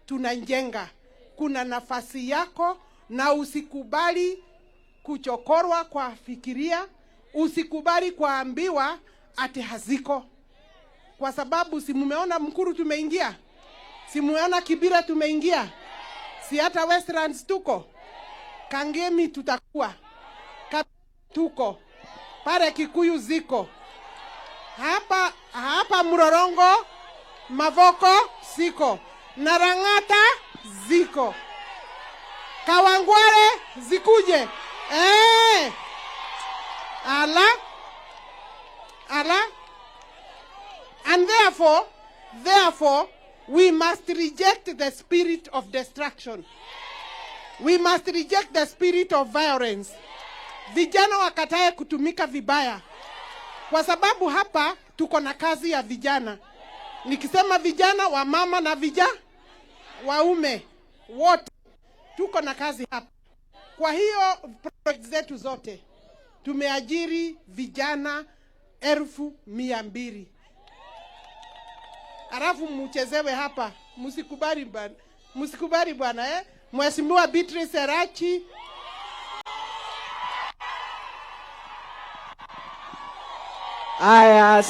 tunajenga. Kuna nafasi yako, na usikubali kuchokorwa kwa fikiria, usikubali kuambiwa ati haziko. Kwa sababu si mumeona Mkuru tumeingia, si mumeona Kibira tumeingia, si hata Westlands tuko, Kangemi tutakuwa, tuko pale, Kikuyu ziko hapa Mrorongo, Mavoko siko, Narangata ziko, Kawangware zikuje. Ala. And therefore, we must reject the spirit of destruction. We must reject the spirit of violence. Vijana wakatae kutumika vibaya. Kwa sababu hapa tuko na kazi ya vijana. Nikisema vijana, wa mama na waume wote tuko na kazi hapa. Kwa hiyo project zetu zote tumeajiri vijana 200,000. Alafu mchezewe hapa, msikubali bwana Mheshimiwa Beatrice Erachi. Aya,